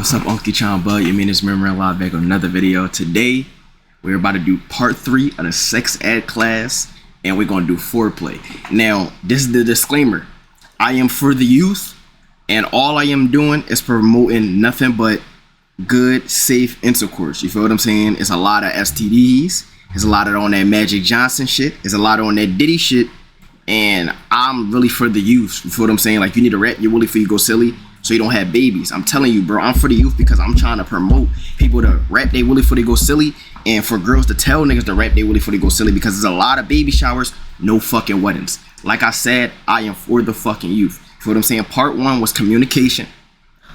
What's up, Unky Chan Bud? You mean it's Memory Live back on another video. Today, we're about to do part 3 of the sex ed class, and we're gonna do foreplay. Now, this is the disclaimer. I am for the youth, and all I am doing is promoting nothing but good, safe intercourse. You feel what I'm saying? It's a lot of STDs. It's a lot of on that Magic Johnson shit. It's a lot on that Diddy shit. And I'm really for the youth. You feel what I'm saying? Like, you need to rap your willy before you go silly, so you don't have babies. I'm telling you, bro, I'm for the youth because I'm trying to promote people to rap their willy before they go silly, and for girls to tell niggas to rap their willy before they go silly, because there's a lot of baby showers, no fucking weddings. Like I said, I am for the fucking youth. You feel what I'm saying? Part 1 was communication.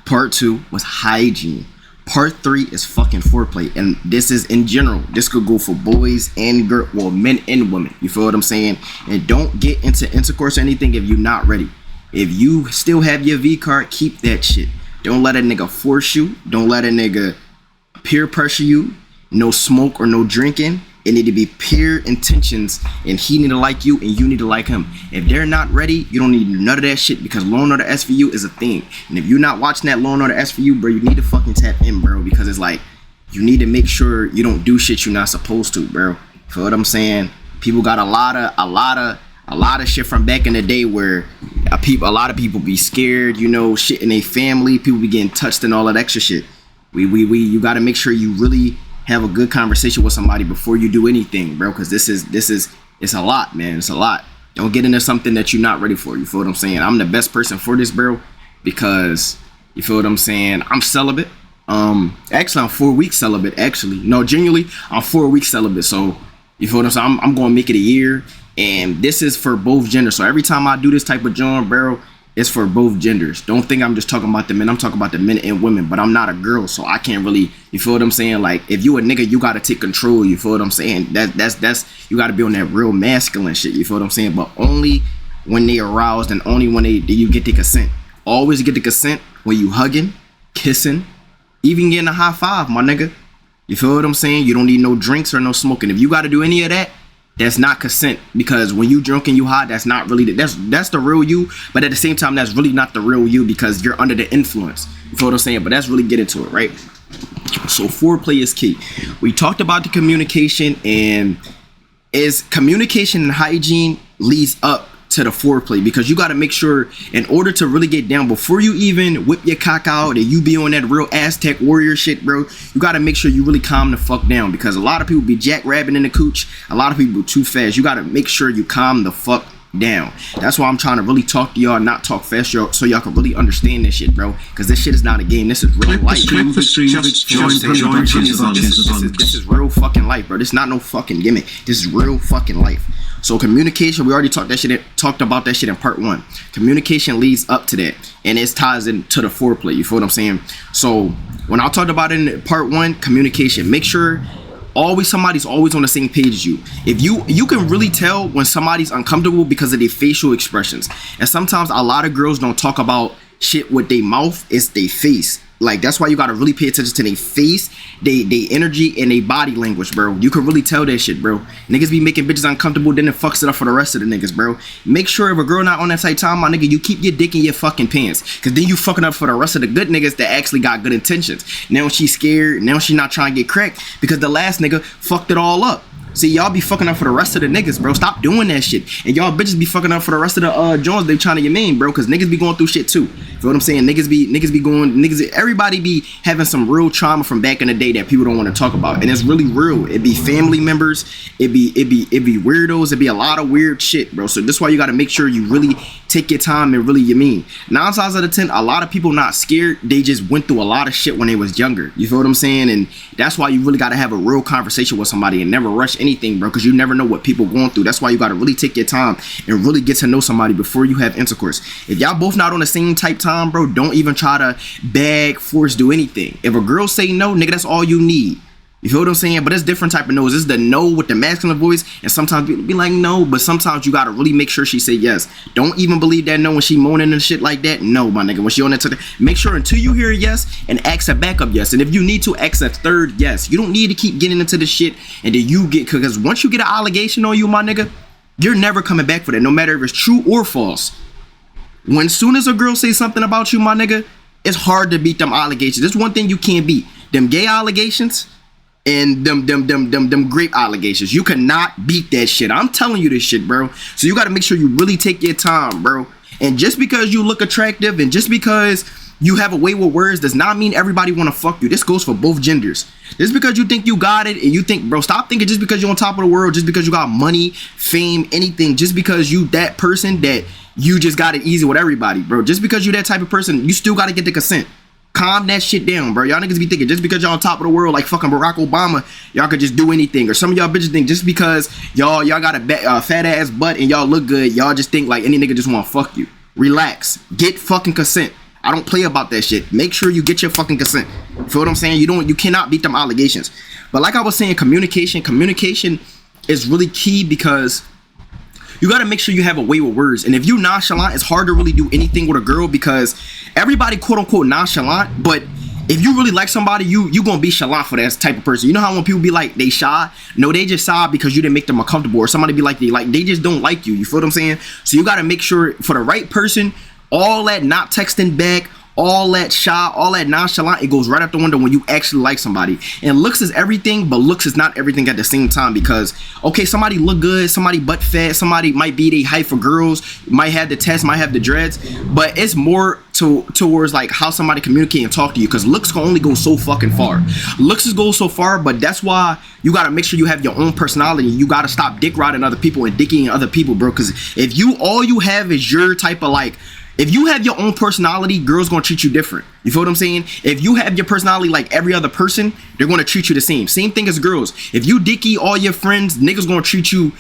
Part 2 was hygiene. Part 3 is fucking foreplay, and this is in general. This could go for boys and girls, well, men and women. You feel what I'm saying? And don't get into intercourse or anything if you're not ready. If you still have your V card, keep that shit. Don't let a nigga force you. Don't let a nigga peer pressure you. No smoke or no drinking. It need to be pure intentions, and he need to like you and you need to like him. If they're not ready, you don't need none of that shit, because Law and Order SVU is a thing. And if you're not watching that Law and Order SVU, bro, you need to fucking tap in, bro, because it's like, you need to make sure you don't do shit you're not supposed to, bro. Feel what I'm saying? People got a lot of shit from back in the day where a lot of people be scared, you know, shit in their family, people be getting touched and all that extra shit. You got to make sure you really have a good conversation with somebody before you do anything, bro, because this is it's a lot, man. It's a lot. Don't get into something that you're not ready for. You feel what I'm saying? I'm the best person for this, bro, because you feel what I'm saying? I'm celibate. Actually, I'm 4 weeks celibate. Actually, no, genuinely, I'm 4 weeks celibate. So you feel what I'm saying? I'm gonna make it a year, and this is for both genders. So every time I do this type of joint, bro, it's for both genders. Don't think I'm just talking about the men. I'm talking about the men and women, but I'm not a girl, so I can't really, you feel what I'm saying? Like, if you a nigga, you gotta take control. You feel what I'm saying? That's you gotta be on that real masculine shit. You feel what I'm saying? But only when they aroused, and only when you get the consent. Always get the consent when you hugging, kissing, even getting a high five, my nigga. You feel what I'm saying? You don't need no drinks or no smoking. If you gotta do any of that, that's not consent, because when you drunk and you high, that's not really that's the real you, but at the same time, that's really not the real you, because you're under the influence. You feel what I'm saying? But that's really get into it, right? So foreplay is key. We talked about the communication, and communication and hygiene leads up to the foreplay, because you got to make sure, in order to really get down, before you even whip your cock out and you be on that real Aztec warrior shit, bro, you got to make sure you really calm the fuck down, because a lot of people be jackrabbing in the cooch. A lot of people too fast. You got to make sure you calm the fuck down. That's why I'm trying to really talk to y'all, not talk fast, y'all, so y'all can really understand this shit, bro, because this shit is not a game. This is real life. This is real fucking life, bro. This is not no fucking gimmick. This is real fucking life. So communication, we already talked about that shit in part 1. Communication leads up to that, and it ties into the foreplay. You feel what I'm saying? So when I talked about it in part 1, communication, make sure somebody's always on the same page as you. If you can really tell when somebody's uncomfortable because of their facial expressions. And sometimes a lot of girls don't talk about shit with their mouth, it's their face. Like, that's why you gotta really pay attention to their face, their energy, and their body language, bro. You can really tell that shit, bro. Niggas be making bitches uncomfortable, then it fucks it up for the rest of the niggas, bro. Make sure if a girl not on that type time, my nigga, you keep your dick in your fucking pants, because then you fucking up for the rest of the good niggas that actually got good intentions. Now she's scared, now she not trying to get cracked because the last nigga fucked it all up. See, y'all be fucking up for the rest of the niggas, bro. Stop doing that shit. And y'all bitches be fucking up for the rest of the Jones they trying to get main, bro, because niggas be going through shit too. You know what I'm saying? Everybody be having some real trauma from back in the day that people don't want to talk about, and it's really real. It be family members, it be weirdos, it be a lot of weird shit, bro. So that's why you got to make sure you really take your time and really, 9 times out of 10, a lot of people not scared. They just went through a lot of shit when they was younger. You feel what I'm saying? And that's why you really got to have a real conversation with somebody and never rush anything, bro, because you never know what people going through. That's why you got to really take your time and really get to know somebody before you have intercourse. If y'all both not on the same type time, bro, don't even try to beg, force, do anything. If a girl say no, nigga, that's all you need. You feel what I'm saying? But it's different type of no's. This is the no with the masculine voice, and sometimes people be like no, but sometimes you gotta really make sure she say yes. Don't even believe that no when she moaning and shit like that. No, my nigga, when she on that, make sure until you hear a yes, and ask a backup yes, and if you need to, ask a third yes. You don't need to keep getting into the shit, and then you get, because once you get an allegation on you, my nigga, you're never coming back for that, no matter if it's true or false. When soon as a girl say something about you, my nigga, it's hard to beat them allegations. There's one thing you can't beat: them gay allegations and them grape allegations. You cannot beat that shit. I'm telling you this shit, bro. So you got to make sure you really take your time, bro. And just because you look attractive and just because you have a way with words does not mean everybody want to fuck you. This goes for both genders. Just because you think you got it and you think, bro, stop thinking just because you're on top of the world, just because you got money, fame, anything, just because you that person that you just got it easy with everybody, bro. Just because you that type of person, you still got to get the consent. Calm that shit down, bro. Y'all niggas be thinking just because y'all on top of the world like fucking Barack Obama, y'all could just do anything. Or some of y'all bitches think just because y'all got a fat ass butt and y'all look good, y'all just think like any nigga just want to fuck you. Relax. Get fucking consent. I don't play about that shit. Make sure you get your fucking consent. Feel what I'm saying? You cannot beat them allegations. But like I was saying, communication is really key because you got to make sure you have a way with words. And if you nonchalant, it's hard to really do anything with a girl because everybody quote unquote nonchalant, but if you really like somebody, you gonna be chalant for that type of person. You know how when people be like they shy? No, they just shy because you didn't make them uncomfortable, or somebody be like they just don't like you. You feel what I'm saying? So you got to make sure for the right person, all that not texting back, all that shy, all that nonchalant, it goes right out the window when you actually like somebody. And looks is everything, but looks is not everything at the same time because, okay, somebody look good, somebody butt fat, somebody might be the height for girls, might have the test, might have the dreads, but it's more towards like how somebody communicate and talk to you because looks can only go so fucking far. Looks is go so far, but that's why you got to make sure you have your own personality. You got to stop dick riding other people and dicking other people, bro, because if all you have is your type of like, if you have your own personality, girls gonna treat you different. You feel what I'm saying? If you have your personality like every other person, they're gonna treat you the same. Same thing as girls. If you dicky all your friends, niggas gonna treat you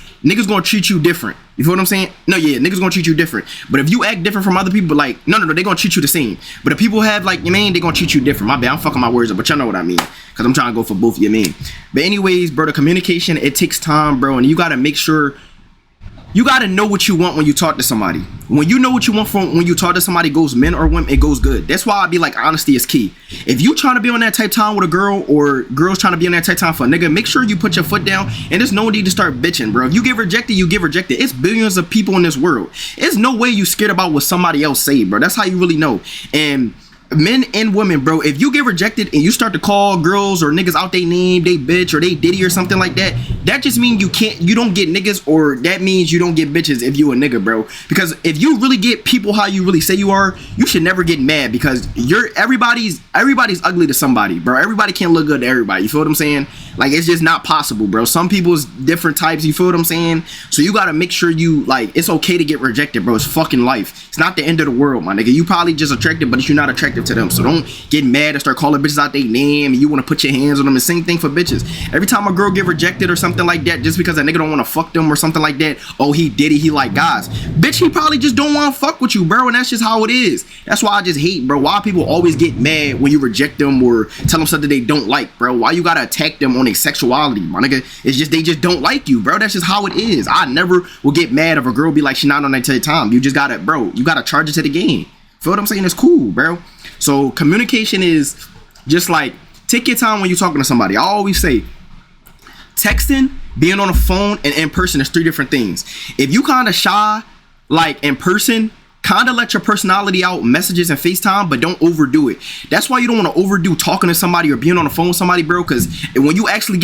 different. You feel what I'm saying? No, yeah, niggas gonna treat you different. But if you act different from other people, like no, they gonna treat you the same. But if people have like your man, they gonna treat you different. My bad, I'm fucking my words up, but y'all know what I mean. Cause I'm trying to go for both your men. But anyways, bro, the communication, it takes time, bro, and you gotta make sure. You got to know what you want when you talk to somebody. When you know what you want from when you talk to somebody, goes men or women, it goes good. That's why I be like, honesty is key. If you trying to be on that type time with a girl or girls trying to be on that type time for a nigga, make sure you put your foot down and there's no need to start bitching, bro. If you get rejected, you get rejected. It's billions of people in this world. It's no way you scared about what somebody else say, bro. That's how you really know. And men and women, bro, if you get rejected and you start to call girls or niggas out they name, they bitch or they diddy or something like that, that just means you don't get niggas, or that means you don't get bitches if you a nigga, bro. Because if you really get people how you really say you are, you should never get mad because everybody's ugly to somebody, bro. Everybody can't look good to everybody. You feel what I'm saying? Like, it's just not possible, bro. Some people's different types, you feel what I'm saying? So you gotta make sure you, like, it's okay to get rejected, bro. It's fucking life. It's not the end of the world, my nigga. You probably just attracted, but you're not attractive to them. So don't get mad and start calling bitches out their name and you want to put your hands on them. The same thing for bitches. Every time a girl get rejected or something like that, just because a nigga don't want to fuck them or something like that, oh, he did it, he like guys. Bitch, he probably just don't want to fuck with you, bro, and that's just how it is. That's why I just hate, bro, why people always get mad when you reject them or tell them something they don't like, bro. Why you gotta attack them on their sexuality, my nigga? It's just they just don't like you, bro. That's just how it is. I never will get mad if a girl be like she not on that time. You just gotta, bro, you gotta charge it to the game. Feel what I'm saying? It's cool, bro. So communication is just like, take your time when you're talking to somebody. I always say texting, being on the phone, and in person is 3 different things. If you kind of shy, like in person, kind of let your personality out, messages and FaceTime, but don't overdo it. That's why you don't want to overdo talking to somebody or being on the phone with somebody, bro, because when you actually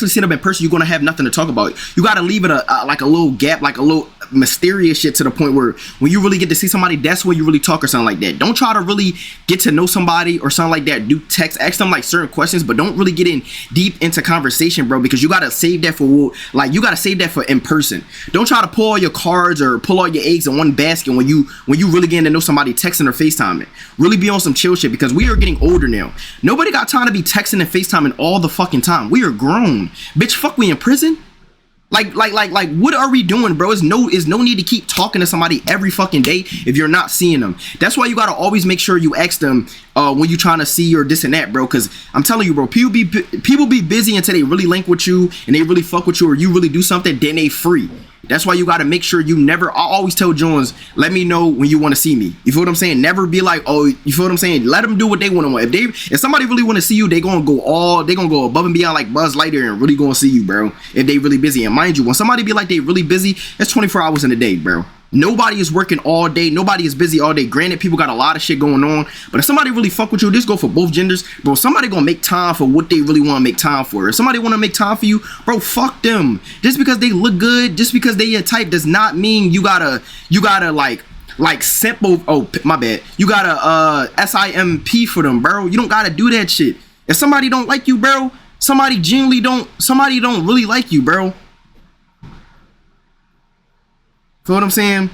sit up in person, you're going to have nothing to talk about. You got to leave it like a little gap, like a little mysterious shit, to the point where when you really get to see somebody, that's when you really talk or something like that. Don't try to really get to know somebody or something like that. Do text, ask them like certain questions, but don't really get in deep into conversation, bro, because you got to save that for, like, you got to save that for in person. Don't try to pull all your cards or pull all your eggs in one basket when you really getting to know somebody, texting or FaceTiming. Really be on some chill shit, because we are getting older now. Nobody got time to be texting and FaceTiming all the fucking time. We are grown. Bitch, fuck, we in prison? Like, what are we doing, bro? Is no need to keep talking to somebody every fucking day if you're not seeing them. That's why you gotta always make sure you ask them when you trying to see or this and that, bro. Because I'm telling you, bro, people be busy until they really link with you and they really fuck with you, or you really do something, then they free. That's why you got to make sure you never, I always tell Jones, let me know when you want to see me. You feel what I'm saying? Never be like, oh, you feel what I'm saying? Let them do what they want to. If somebody really want to see you, they going to go above and beyond like Buzz Lightyear and really going to see you, bro, if they really busy. And mind you, when somebody be like they really busy, it's 24 hours in a day, bro. Nobody is working all day. Nobody is busy all day. Granted, people got a lot of shit going on, but if somebody really fuck with you, this go for both genders, bro. Somebody gonna make time for what they really want to make time for. If somebody want to make time for you, bro, fuck them. Just because they look good, just because they your type, does not mean you gotta like simple. Oh, my bad. You gotta SIMP for them, bro. You don't gotta do that shit. If somebody don't like you, bro, somebody don't really like you, bro. Feel what I'm saying?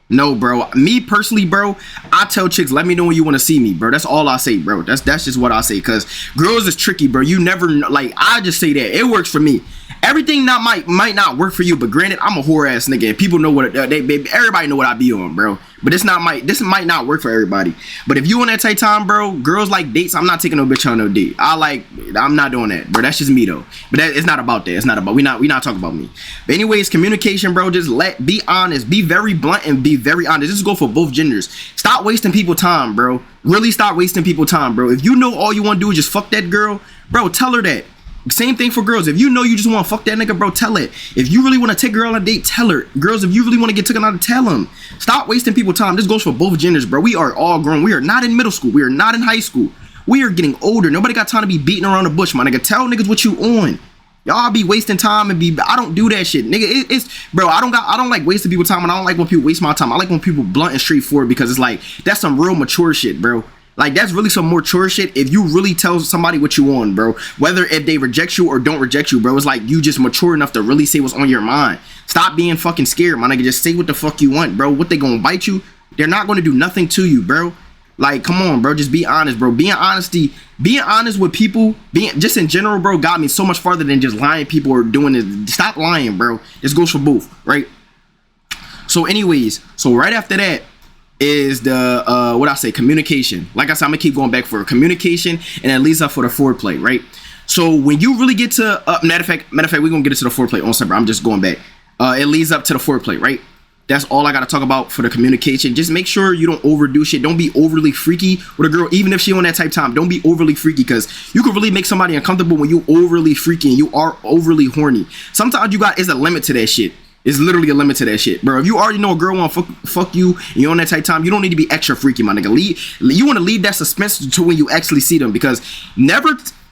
No, bro. Me personally, bro, I tell chicks, let me know when you want to see me, bro. That's all I say, bro. That's just what I say. Cause girls is tricky, bro. You never like. I just say that it works for me. Everything might not work for you, but granted, I'm a whore ass nigga, and people know what everybody know what I be on, bro. But this might not work for everybody. But if you on that tight time, bro, girls like dates. I'm not taking no bitch on no date. I'm not doing that, bro. That's just me though. But it's not about that. It's not about we not talking about me. But anyways, communication, bro. Just be honest, be very blunt, and be very honest. This is go for both genders. Stop wasting people time, bro. Really stop wasting people time, bro. If you know all you want to do is just fuck that girl, bro, tell her that. Same thing for girls. If you know you just want to fuck that nigga, bro, tell it. If you really want to take a girl on a date, tell her. Girls, if you really want to get taken out, tell them. Stop wasting people time. This goes for both genders, bro. We are all grown. We are not in middle school. We are not in high school. We are getting older. Nobody got time to be beating around the bush, my nigga. Tell niggas what you on. Y'all be wasting time and I don't do that shit, nigga. It's bro. I don't like wasting people time, and I don't like when people waste my time. I like when people blunt and straightforward, because it's like that's some real mature shit, bro. Like, that's really some more mature shit if you really tell somebody what you want, bro. Whether if they reject you or don't reject you, bro. It's like you just mature enough to really say what's on your mind. Stop being fucking scared, my nigga. Just say what the fuck you want, bro. What they gonna bite you? They're not gonna do nothing to you, bro. Like, come on, bro. Just be honest, bro. Being honest with people, being just in general, bro, got me so much farther than just lying people or doing it. Stop lying, bro. This goes for both, right? So anyways, so right after that is the what I say, communication. Like I said, I'm gonna keep going back for communication, and it leads up for the foreplay, right? So when you really get to matter of fact, we're gonna get into the foreplay on separate. I'm just going back. It leads up to the foreplay, right? That's all I gotta talk about for the communication. Just make sure you don't overdo shit. Don't be overly freaky with a girl, even if she on that type time. Don't be overly freaky, because you can really make somebody uncomfortable when you overly freaky and you are overly horny. Sometimes it's a limit to that shit. It's literally a limit to that shit, bro. If you already know a girl want to fuck you and you're on that type time, you don't need to be extra freaky, my nigga. You want to leave that suspense to when you actually see them, because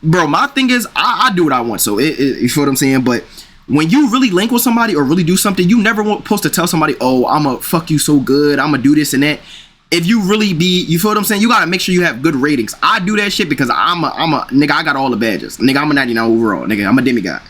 bro, my thing is, I do what I want. So you feel what I'm saying? But when you really link with somebody or really do something, you never supposed to tell somebody, oh, I'm gonna fuck you so good, I'm gonna do this and that. If you really you feel what I'm saying? You gotta make sure you have good ratings. I do that shit because I'm a nigga. I got all the badges, nigga. I'm a 99 overall, nigga. I'm a demigod.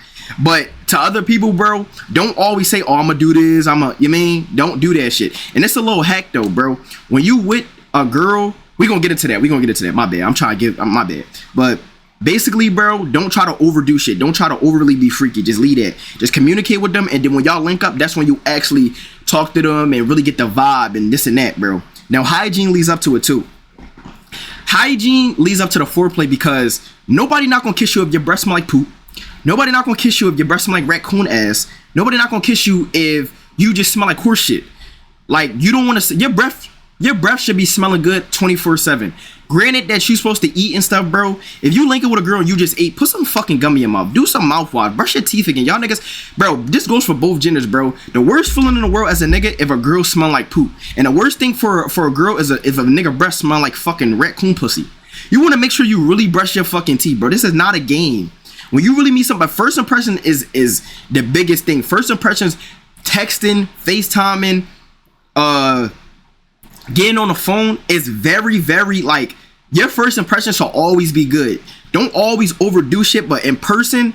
But to other people, bro, don't always say, oh, I'm gonna do this, you mean? Don't do that shit. And it's a little hack though, bro. When you with a girl, we gonna get into that. My bad. I'm trying to my bad. But basically, bro, don't try to overdo shit. Don't try to overly be freaky. Just leave that. Just communicate with them, and then when y'all link up, that's when you actually talk to them and really get the vibe and this and that, bro. Now, hygiene leads up to it too. Hygiene leads up to the foreplay, because nobody not gonna kiss you if your breath smell like poop. Nobody not gonna kiss you if your breath smell like raccoon ass. Nobody not gonna kiss you if you just smell like horse shit. Like, you don't want to. Your breath should be smelling good 24/7. Granted that you supposed to eat and stuff, bro. If you link it with a girl and you just ate, put some fucking gum in your mouth. Do some mouthwash. Brush your teeth again. Y'all niggas, bro, this goes for both genders, bro. The worst feeling in the world as a nigga if a girl smell like poop. And the worst thing for a girl is if a nigga breath smell like fucking raccoon pussy. You want to make sure you really brush your fucking teeth, bro. This is not a game. When you really meet somebody, first impression is the biggest thing. First impressions, texting, FaceTiming, getting on the phone is very, very, like, your first impression shall always be good. Don't always overdo shit, but in person,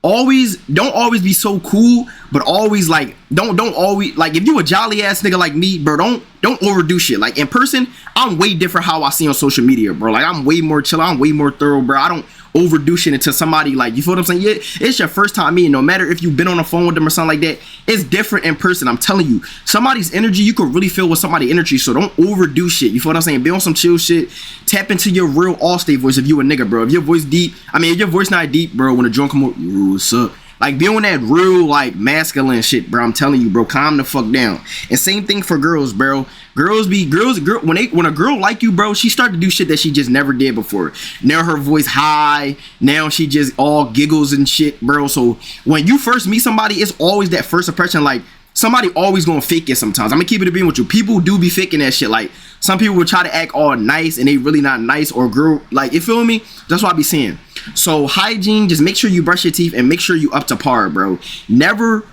don't always be so cool, but always like don't always, like, if you a jolly ass nigga like me, bro, don't overdo shit. Like, in person, I'm way different how I see on social media, bro. Like, I'm way more chill, I'm way more thorough, bro. I don't overdo shit until somebody, like, you feel what I'm saying? Yeah, it's your first time meeting. No matter if you've been on the phone with them or something like that, it's different in person. I'm telling you, somebody's energy, you can really feel with somebody's energy. So don't overdo shit. You feel what I'm saying? Be on some chill shit. Tap into your real all-state voice if you a nigga, bro. If your voice deep, if your voice not deep, bro, when a drunk come up, yo, what's up? Like, be on that real, like, masculine shit, bro. I'm telling you, bro. Calm the fuck down. And same thing for girls, bro. When a girl like you, bro, she start to do shit that she just never did before. Now her voice high. Now she just all giggles and shit, bro. So when you first meet somebody, it's always that first impression. Like, somebody always gonna fake it sometimes. I'm gonna keep it a being with you. People do be faking that shit. Like, some people will try to act all nice and they really not nice, or girl, like, you feel me? That's what I be saying. So hygiene, just make sure you brush your teeth and make sure you up to par, bro. Never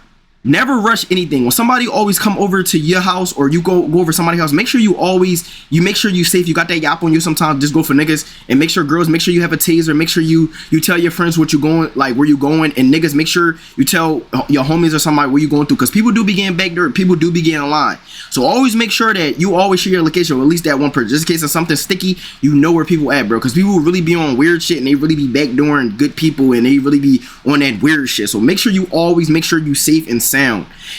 rush anything. When somebody always come over to your house, or you go over somebody's house, make sure you make sure you safe. You got that yap on you sometimes. Just go for niggas. And make sure girls, make sure you have a taser. Make sure you tell your friends what you going, like where you going. And niggas, make sure you tell your homies or somebody where you going through, because people do be getting back there. People do be getting in line. So always make sure that you always share your location, or at least that one person, just in case of something sticky. You know where people at, bro. Because people really be on weird shit, and they really be backdooring good people, and they really be on that weird shit. So make sure you always make sure you safe and sound.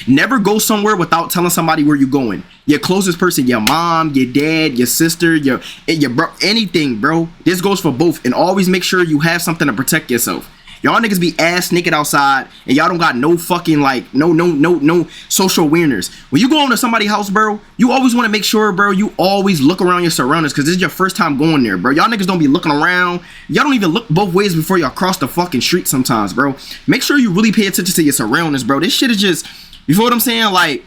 Never go somewhere without telling somebody where you're going. Your closest person, your mom, your dad, your sister, your bro, anything, bro. This goes for both. And always make sure you have something to protect yourself. Y'all niggas be ass naked outside, and y'all don't got no fucking, like, no social awareness. When you go into somebody's house, bro, you always want to make sure, bro, you always look around your surroundings, because this is your first time going there, bro. Y'all niggas don't be looking around. Y'all don't even look both ways before y'all cross the fucking street sometimes, bro. Make sure you really pay attention to your surroundings, bro. This shit is just, you feel what I'm saying? Like,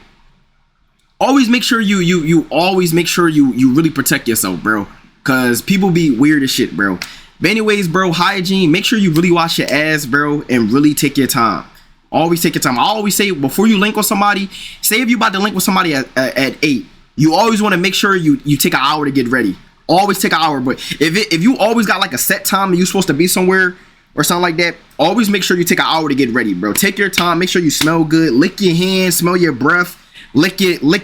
always make sure you always make sure you really protect yourself, bro, because people be weird as shit, bro. But anyways, bro, hygiene, make sure you really wash your ass, bro, and really take your time. Always take your time. I always say, before you link with somebody, say if you about to link with somebody at 8, you always want to make sure you take an hour to get ready. Always take an hour. But if you always got like a set time and you're supposed to be somewhere or something like that, always make sure you take an hour to get ready, bro. Take your time. Make sure you smell good. Lick your hands. Smell your breath. Lick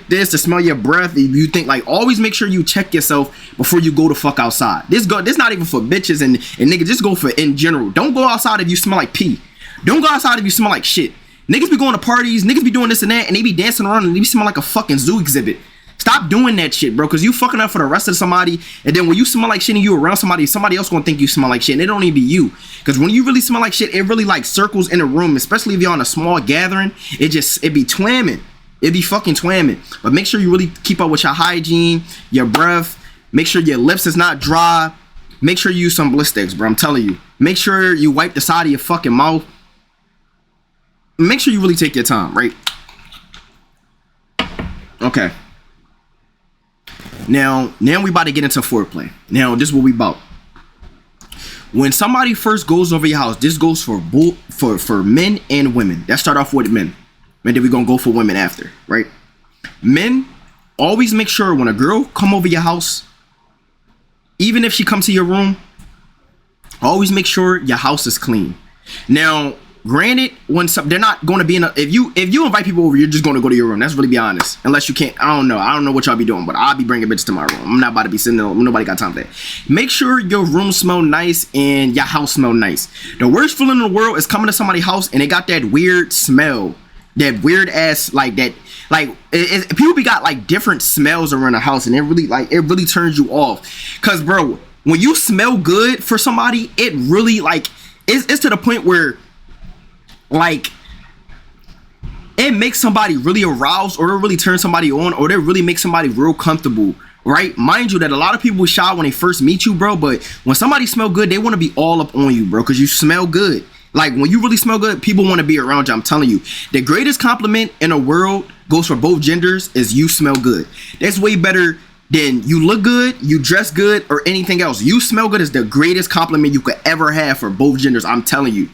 this to smell your breath. If you think, like, always make sure you check yourself before you go the fuck outside. This not even for bitches and niggas. Just go for in general. Don't go outside if you smell like pee. Don't go outside if you smell like shit. Niggas be going to parties. Niggas be doing this and that, and they be dancing around and they be smelling like a fucking zoo exhibit. Stop doing that shit, bro, because you fucking up for the rest of somebody. And then when you smell like shit and you around somebody else gonna think you smell like shit, and it don't even be you. Because when you really smell like shit, it really like circles in the room, especially if you're on a small gathering. It be twamming. It be fucking twamming. But make sure you really keep up with your hygiene, your breath. Make sure your lips is not dry. Make sure you use some Blistex, bro. I'm telling you. Make sure you wipe the side of your fucking mouth. Make sure you really take your time, right? Okay. Now we about to get into foreplay. Now, this is what we about. When somebody first goes over your house, this goes for men and women. Let's start off with men. And then we're gonna go for women after, right? Men, always make sure when a girl come over your house, even if she comes to your room, always make sure your house is clean. Now, granted, when they're not going to be in a, if you invite people over, you're just going to go to your room. Let's really be honest. Unless you can't, I don't know what y'all be doing, but I'll be bringing bitches to my room. I'm not about to be sitting there. Nobody got time for that. Make sure your room smell nice and your house smell nice. The worst feeling in the world is coming to somebody's house and they got that weird smell. That weird ass, like that, like people be got like different smells around the house, and it really turns you off. Cause bro, when you smell good for somebody, it really like it's to the point where like it makes somebody really aroused, or it really turns somebody on, or it really makes somebody real comfortable. Right? Mind you that a lot of people shy when they first meet you, bro. But when somebody smell good, they want to be all up on you, bro, cause you smell good. Like, when you really smell good, people want to be around you. I'm telling you, the greatest compliment in the world goes for both genders is you smell good. That's way better than you look good, you dress good, or anything else. You smell good is the greatest compliment you could ever have for both genders. I'm telling you.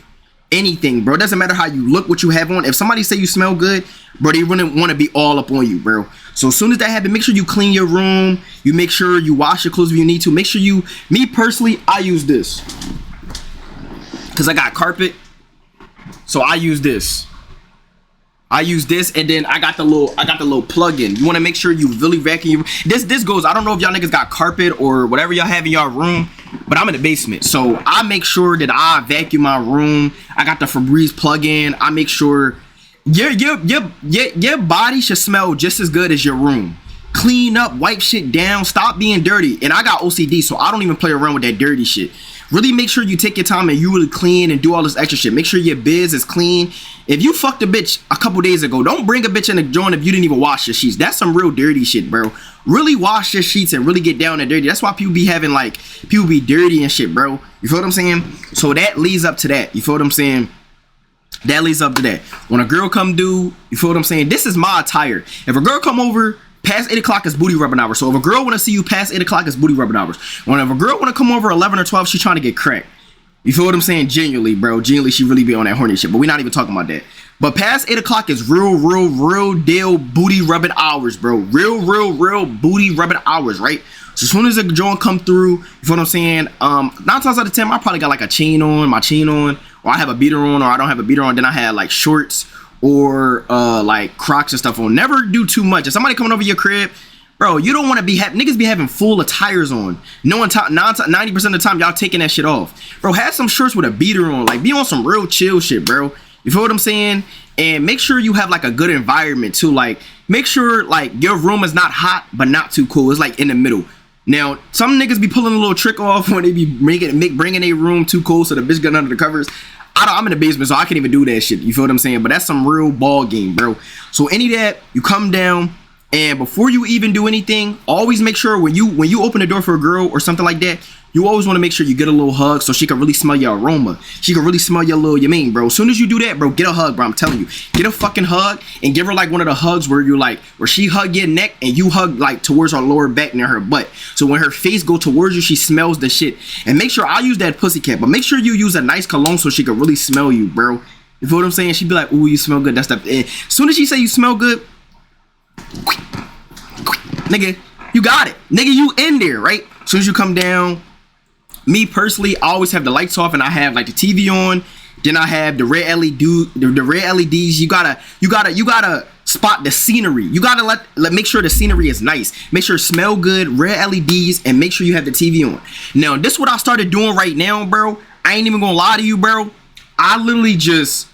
Anything, bro. It doesn't matter how you look, what you have on. If somebody say you smell good, bro, they wouldn't want to be all up on you, bro. So as soon as that happens, make sure you clean your room. You make sure you wash your clothes if you need to. Make sure you, me personally, I use this. Because I got carpet, so I use this. And then I got the little plug-in. You want to make sure you really vacuum. This goes, I don't know if y'all niggas got carpet or whatever y'all have in y'all room, but I'm in the basement, so I make sure that I vacuum my room. I got the Febreze plug-in. I make sure your body should smell just as good as your room. Clean up, wipe shit down, stop being dirty. And I got OCD, so I don't even play around with that dirty shit. really make sure you take your time and you really clean and do all this extra shit. Make sure your biz is clean. If you fucked a bitch a couple days ago, don't bring a bitch in the joint if you didn't even wash your sheets. That's some real dirty shit, bro. Really wash your sheets and really get down and dirty. That's why people be having like, people be dirty and shit, bro. You feel what I'm saying? So that leads up to that. You feel what I'm saying? That leads up to that. When a girl come due, you feel what I'm saying? This is my attire. If a girl come over, past 8 o'clock is booty rubbing hours. So if a girl want to see you past 8 o'clock, is booty rubbing hours. Whenever a girl want to come over 11 or 12, she trying to get cracked. You feel what I'm saying? Genuinely, bro. Genuinely, she really be on that horny shit. But we're not even talking about that. But past 8 o'clock is real deal booty rubbing hours, bro. Real booty rubbing hours, right? So as soon as the joint come through, you feel what I'm saying? 9 times out of 10, I probably got like a chain on, or I have a beater on, or I don't have a beater on. Then I had like shorts or like Crocs and stuff on. Never do too much. If somebody coming over your crib, bro, you don't want to be niggas be having full attires on. 90% of the time y'all taking that shit off. Bro, have some shorts with a beater on. Like, be on some real chill shit, bro. You feel what I'm saying? And make sure you have like a good environment too. Like, make sure like your room is not hot but not too cool. It's like in the middle. Now, some niggas be pulling a little trick off when they be bringing a room too cold so the bitch getting under the covers. I'm in the basement, so I can't even do that shit. You feel what I'm saying? But that's some real ball game, bro. So any of that, you come down, and before you even do anything, always make sure when you open the door for a girl or something like that, you always want to make sure you get a little hug so she can really smell your aroma. She can really smell your little yameen, bro. As soon as you do that, bro, get a hug, bro. I'm telling you. Get a fucking hug and give her like one of the hugs where you like, where she hug your neck and you hug like towards her lower back near her butt. So when her face go towards you, she smells the shit. And make sure, I use that pussycat, but make sure you use a nice cologne so she can really smell you, bro. You feel what I'm saying? She be like, ooh, you smell good. That stuff. And as soon as she say you smell good, nigga, you got it. Nigga, you in there, right? As soon as you come down, me personally, I always have the lights off and I have like the TV on. Then I have the red LEDs. You gotta spot the scenery. You gotta make sure the scenery is nice. Make sure it smell good, red LEDs, and make sure you have the TV on. Now, this is what I started doing right now, bro. I ain't even gonna lie to you, bro. I literally just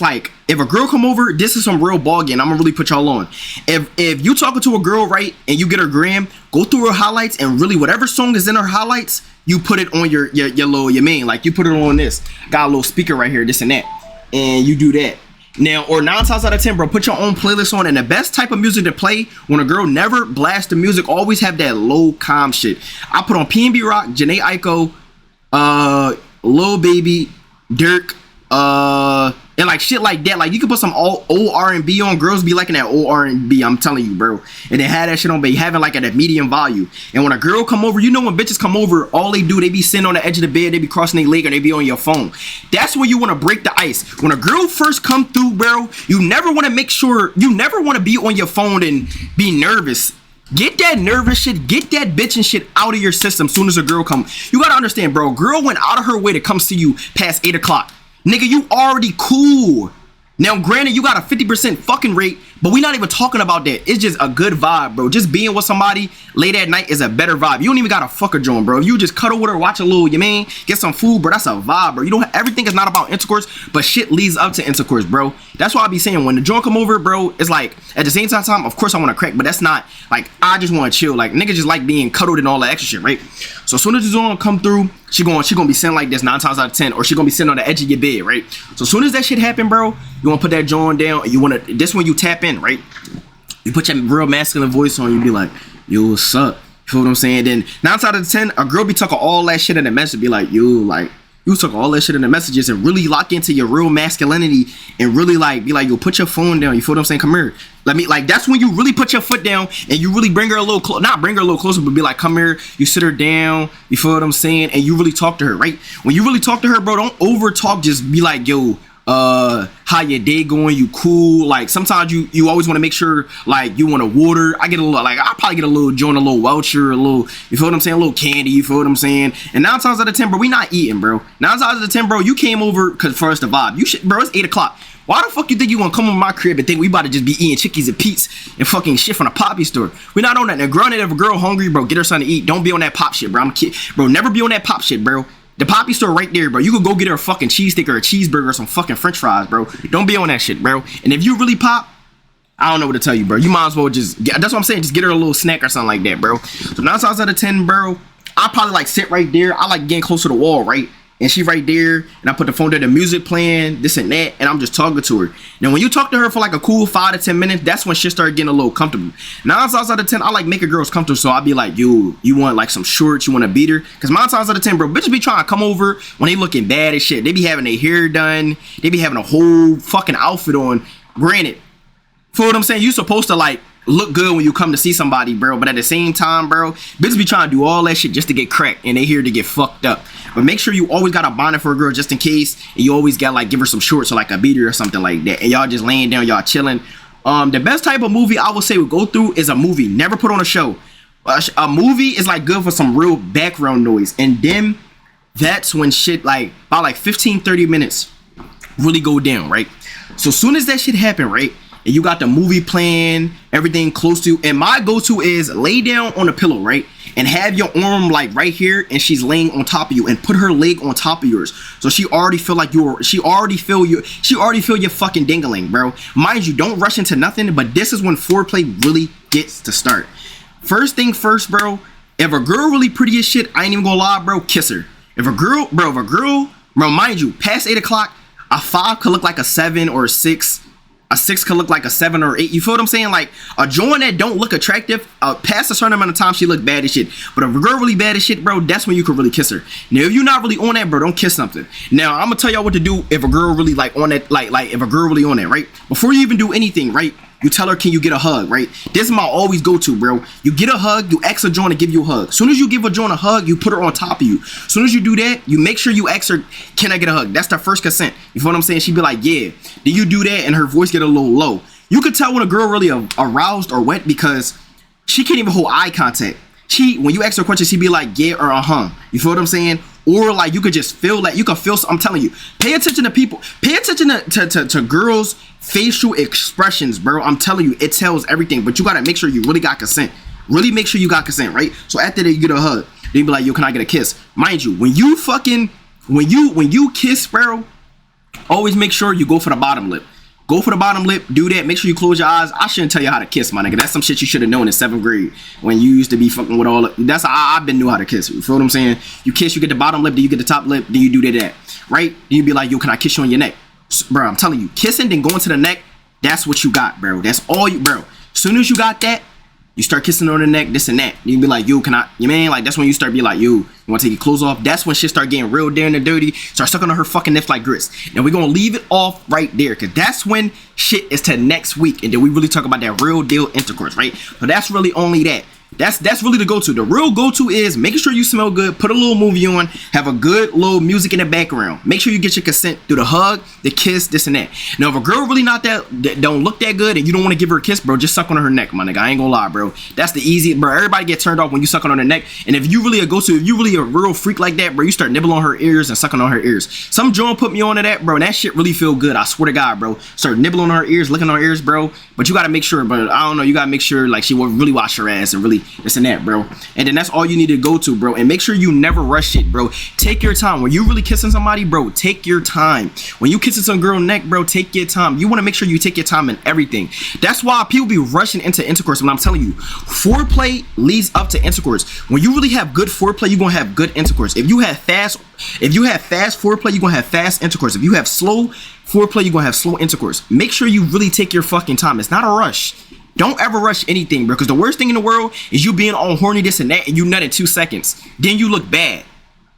like, if a girl come over, this is some real ball game. I'm gonna really put y'all on. If you talking to a girl, right, and you get her gram, go through her highlights and really whatever song is in her highlights, you put it on your main. Like, you put it on this. Got a little speaker right here, this and that, and you do that. Now, or 9 times out of 10, bro, put your own playlist on. And the best type of music to play when a girl never blast the music, always have that low calm shit. I put on P&B Rock, Janae Aiko, Lil Baby, Dirk, and like shit like that. Like, you can put some old R&B on. Girls be liking that old R&B, I'm telling you, bro. And they have that shit on, but you having like at a medium volume. And when a girl come over, you know, when bitches come over, all they do, they be sitting on the edge of the bed, they be crossing their leg, or they be on your phone. That's where you want to break the ice. When a girl first come through, bro, you never want to be on your phone and be nervous. Get that nervous shit, get that bitching shit out of your system soon as a girl come. You gotta understand, bro, a girl went out of her way to come see you past 8 o'clock. Nigga, you already cool. Now, granted, you got a 50% fucking rate, but we not even talking about that. It's just a good vibe, bro. Just being with somebody late at night is a better vibe. You don't even gotta fuck a joint, bro. You just cuddle with her, watch a little, get some food, bro. That's a vibe, bro. You don't. Everything is not about intercourse, but shit leads up to intercourse, bro. That's why I be saying when the joint come over, bro, it's like at the same time, of course I want to crack, but that's not like I just want to chill. Like, niggas just like being cuddled and all that extra shit, right? So as soon as the joint come through, she gonna be sitting like this 9 times out of 10, or she gonna be sitting on the edge of your bed, right? So as soon as that shit happen, bro, you wanna put that joint down, and you wanna, this when you tap in, right? You put your real masculine voice on, you be like, yo, what's up? You feel what I'm saying? Then 9 out of 10, a girl be talking all that shit in the message, be like, you talk all that shit in the messages, and really lock into your real masculinity, and really like be like, yo, put your phone down. You feel what I'm saying? Come here. Let me, like, that's when you really put your foot down and you really bring her a little close, not bring her a little closer, but be like, come here. You sit her down. You feel what I'm saying? And you really talk to her, right? When you really talk to her, bro, don't over talk. Just be like, yo, how your day going? You cool? Like, sometimes you always want to make sure, like, you want to water. I get a little, like, I probably get a little joint, a little Welcher, a little, you feel what I'm saying? A little candy, you feel what I'm saying? And 9 times out of 10, bro, we not eating, bro. 9 times out of 10, bro, you came over because for us to vibe. You should, bro, it's 8 o'clock. Why the fuck you think you gonna come over my crib and think we about to just be eating chickies and Pete's and fucking shit from a poppy store? We not on that. Now, granted, if a girl hungry, bro, get her something to eat. Don't be on that pop shit, bro. I'm a kid, bro. Never be on that pop shit, bro. The poppy store right there, bro. You could go get her a fucking cheese stick or a cheeseburger or some fucking french fries, bro. Don't be on that shit, bro. And if you really pop, I don't know what to tell you, bro. You might as well just, that's what I'm saying, just get her a little snack or something like that, bro. So 9 times out of 10, bro, I probably like sit right there. I like getting close to the wall, right? And she right there, and I put the phone there, the music playing, this and that, and I'm just talking to her. Now, when you talk to her for like a cool 5 to 10 minutes, that's when shit start getting a little comfortable. 9 times out of 10, I like making girls comfortable, so I'll be like, you want like some shorts, you want to beat her? Because 9 times out of 10, bro, bitches be trying to come over when they looking bad as shit. They be having their hair done, they be having a whole fucking outfit on. Granted, for what I'm saying, you supposed to like look good when you come to see somebody, bro, but at the same time, bro, bitches be trying to do all that shit just to get cracked, and they here to get fucked up. But make sure you always got a bonnet for a girl just in case, and you always got like give her some shorts or like a beater or something like that, and y'all just laying down, y'all chilling. The best type of movie I would say would go through is a movie. Never put on a show. A movie is like good for some real background noise, and then that's when shit like about like 15-30 minutes really go down, right? So soon as that shit happen, right, and you got the movie playing, everything close to you, and my go-to is lay down on a pillow, right, and have your arm like right here, and she's laying on top of you, and put her leg on top of yours, so she already feel like she already feel your fucking dingling, bro. Mind you, don't rush into nothing, but this is when foreplay really gets to start. First thing first, bro, if a girl really pretty as shit, I ain't even gonna lie, bro, kiss her. If a girl, mind you, past 8 o'clock, a 5 could look like a 7 or a 6. A 6 could look like a 7 or 8. You feel what I'm saying? Like, a joint that don't look attractive, past a certain amount of time, she look bad as shit. But if a girl really bad as shit, bro, that's when you could really kiss her. Now, if you're not really on that, bro, don't kiss something. Now, I'm gonna tell y'all what to do if a girl really like on that, like if a girl really on that, right? Before you even do anything, right? You tell her, can you get a hug, right? This is my always go-to, bro. You get a hug, you ask a joint to give you a hug. As soon as you give a joint a hug, you put her on top of you. As soon as you do that, you make sure you ask her, can I get a hug? That's the first consent. You feel what I'm saying? She'd be like, yeah. Then you do that, and her voice get a little low. You could tell when a girl really aroused or wet because she can't even hold eye contact. When you ask her a question, she'd be like, yeah or uh-huh. You feel what I'm saying? Or like you could just feel that, you can feel, I'm telling you, pay attention to people, pay attention to girls' facial expressions, bro. I'm telling you, it tells everything, but you gotta make sure you really got consent. Really make sure you got consent, right? So after that, you get a hug. Then you be like, yo, can I get a kiss? Mind you, when you kiss, bro, always make sure you go for the bottom lip. Go for the bottom lip, do that, make sure you close your eyes. I shouldn't tell you how to kiss, my nigga. That's some shit you should have known in 7th grade when you used to be fucking with all that's how I've been knew how to kiss. You feel what I'm saying? You kiss, you get the bottom lip, then you get the top lip, then you do that, right? Then you be like, yo, can I kiss you on your neck? Bro, I'm telling you, kissing, then going to the neck, that's what you got, bro. That's all you, bro. As soon as you got that, you start kissing on the neck, this and that. You be like, yo, can I, you mean? Like, that's when you start be like, yo, you want to take your clothes off? That's when shit start getting real down and dirty. Start sucking on her fucking nips like grits. And we're going to leave it off right there, because that's when shit is to next week. And then we really talk about that real deal intercourse, right? So that's really only that. That's really the go-to. The real go-to is making sure you smell good, put a little movie on, have a good little music in the background. Make sure you get your consent through the hug, the kiss, this and that. Now, if a girl really not that don't look that good and you don't want to give her a kiss, bro, just suck on her neck, my nigga. I ain't gonna lie, bro. That's the easy, bro. Everybody get turned off when you suck on her neck. And if you really a go-to, if you really a real freak like that, bro, you start nibbling on her ears and sucking on her ears. Some joint put me on to that, bro, and that shit really feel good. I swear to God, bro. Start nibbling on her ears, licking on her ears, bro. But you gotta make sure, but I don't know, you gotta make sure like she will really wash her ass and really this and that, bro. And then that's all you need to go to, bro. And make sure you never rush it, bro. Take your time. When you really kissing somebody, bro, take your time. When you kissing some girl neck, bro, take your time. You want to make sure you take your time in everything. That's why people be rushing into intercourse. When I'm telling you, foreplay leads up to intercourse. When you really have good foreplay, you're gonna have good intercourse. If you have fast foreplay, you're gonna have fast intercourse. If you have slow foreplay, you're gonna have slow intercourse. Make sure you really take your fucking time. It's not a rush. Don't ever rush anything, bro, because the worst thing in the world is you being all horny, this and that, and you nut in 2 seconds. Then you look bad.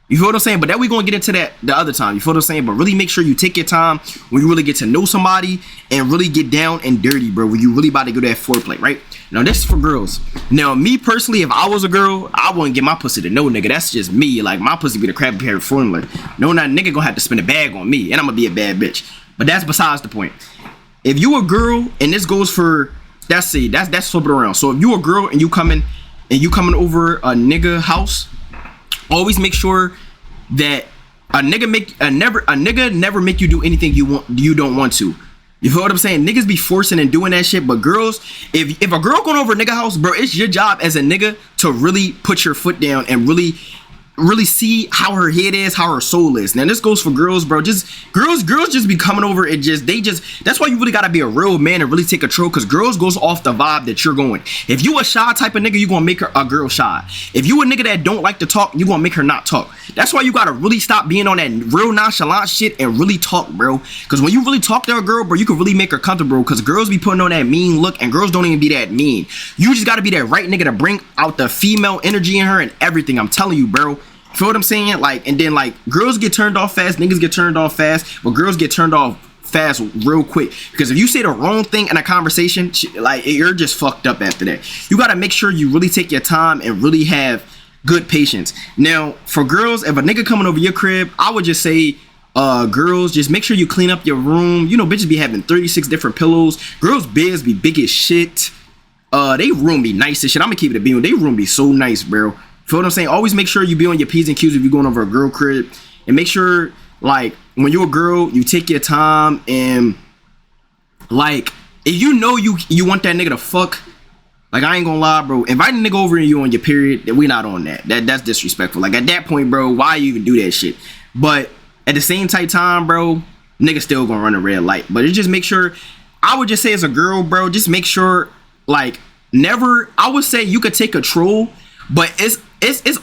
You feel what I'm saying? But then we're going to get into that the other time. You feel what I'm saying? But really make sure you take your time when you really get to know somebody and really get down and dirty, bro, when you really about to go to that foreplay, right? Now, this is for girls. Now, me personally, if I was a girl, I wouldn't get my pussy to no nigga. That's just me. Like, my pussy be the crab pair formula. No, that nigga gonna have to spend a bag on me, and I'm gonna be a bad bitch. But that's besides the point. If you a girl, and this goes for... That's flip it around. So if you a girl and you coming over a nigga house, always make sure that a nigga never make you do anything you don't want to. You feel what I'm saying? Niggas be forcing and doing that shit, but girls, if a girl going over a nigga house, bro, it's your job as a nigga to really put your foot down and really really see how her head is, how her soul is. Now this goes for girls, bro. Just girls just be coming over and that's why you really gotta be a real man and really take control, because girls goes off the vibe that you're going. If you a shy type of nigga, you gonna make her a girl shy. If you a nigga that don't like to talk, you gonna make her not talk. That's why you gotta really stop being on that real nonchalant shit and really talk, bro. Because when you really talk to a girl, bro, you can really make her comfortable, because girls be putting on that mean look, and girls don't even be that mean. You just gotta be that right nigga to bring out the female energy in her and everything. I'm telling you, bro. Feel what I'm saying? Like, and then like girls get turned off fast, niggas get turned off fast, but girls get turned off fast real quick. Because if you say the wrong thing in a conversation, like, you're just fucked up after that. You gotta make sure you really take your time and really have good patience. Now, for girls, if a nigga coming over your crib, I would just say, girls, just make sure you clean up your room. You know, bitches be having 36 different pillows. Girls' beds be big as shit. They room be nice as shit. I'm gonna keep it a beam. They room be so nice, bro. Feel what I'm saying? Always make sure you be on your P's and Q's if you're going over a girl crib. And make sure, like, when you're a girl, you take your time. And, like, if you know you want that nigga to fuck, like, I ain't gonna lie, bro. Invite a nigga over and you on your period, we not on that. That's disrespectful. Like, at that point, bro, why you even do that shit? But at the same tight time, bro, nigga still gonna run a red light. But it just make sure, I would just say as a girl, bro, just make sure, like, never, I would say you could take control, but it's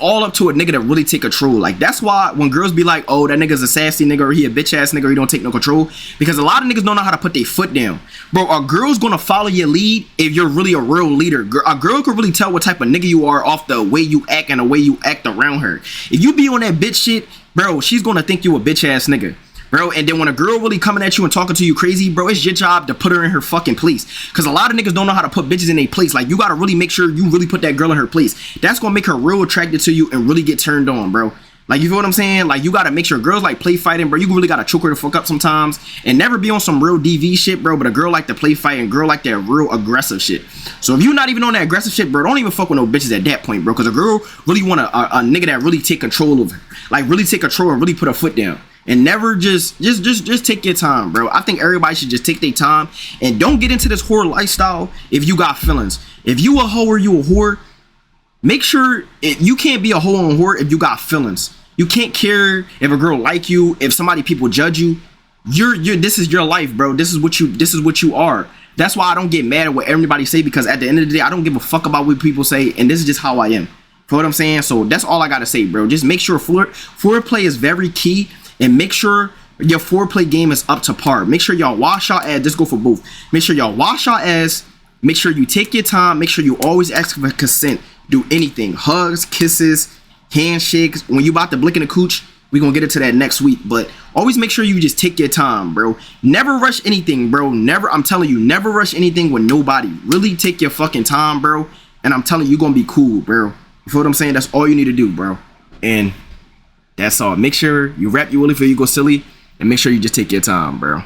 all up to a nigga to really take control. Like, that's why when girls be like, oh, that nigga's a sassy nigga, or he a bitch ass nigga, or he don't take no control, because a lot of niggas don't know how to put their foot down. Bro, a girl's gonna follow your lead if you're really a real leader. A girl can really tell what type of nigga you are off the way you act and the way you act around her. If you be on that bitch shit, bro, she's gonna think you a bitch ass nigga, bro. And then when a girl really coming at you and talking to you crazy, bro, it's your job to put her in her fucking place. Because a lot of niggas don't know how to put bitches in their place. Like, you gotta really make sure you really put that girl in her place. That's gonna make her real attracted to you and really get turned on, bro. Like, you feel what I'm saying? Like, you gotta make sure girls like play fighting, bro. You really gotta choke her the fuck up sometimes. And never be on some real DV shit, bro. But a girl like to play fight and girl like that real aggressive shit. So if you're not even on that aggressive shit, bro, don't even fuck with no bitches at that point, bro. Because a girl really want a nigga that really take control of her. Like, really take control and really put her foot down. And never just take your time, bro. I think everybody should just take their time and don't get into this whore lifestyle if you got feelings. If you a hoe or you a whore, make sure you can't be a hoe and whore if you got feelings. You can't care if a girl like you, if people judge you. This is your life, bro. This is what you are. That's why I don't get mad at what everybody say, because at the end of the day, I don't give a fuck about what people say, and this is just how I am. For what I'm saying? So that's all I gotta say, bro. Just make sure foreplay is very key. And make sure your foreplay game is up to par. Make sure y'all wash y'all ass. This go for both. Make sure y'all wash y'all ass. Make sure you take your time. Make sure you always ask for consent. Do anything. Hugs, kisses, handshakes. When you about to blick in the cooch, we gonna get into that next week. But always make sure you just take your time, bro. Never rush anything, bro. Never, I'm telling you, never rush anything with nobody. Really take your fucking time, bro. And I'm telling you, you're gonna be cool, bro. You feel what I'm saying? That's all you need to do, bro. And that's all. Make sure you wrap your willy before you go silly, and make sure you just take your time, bro.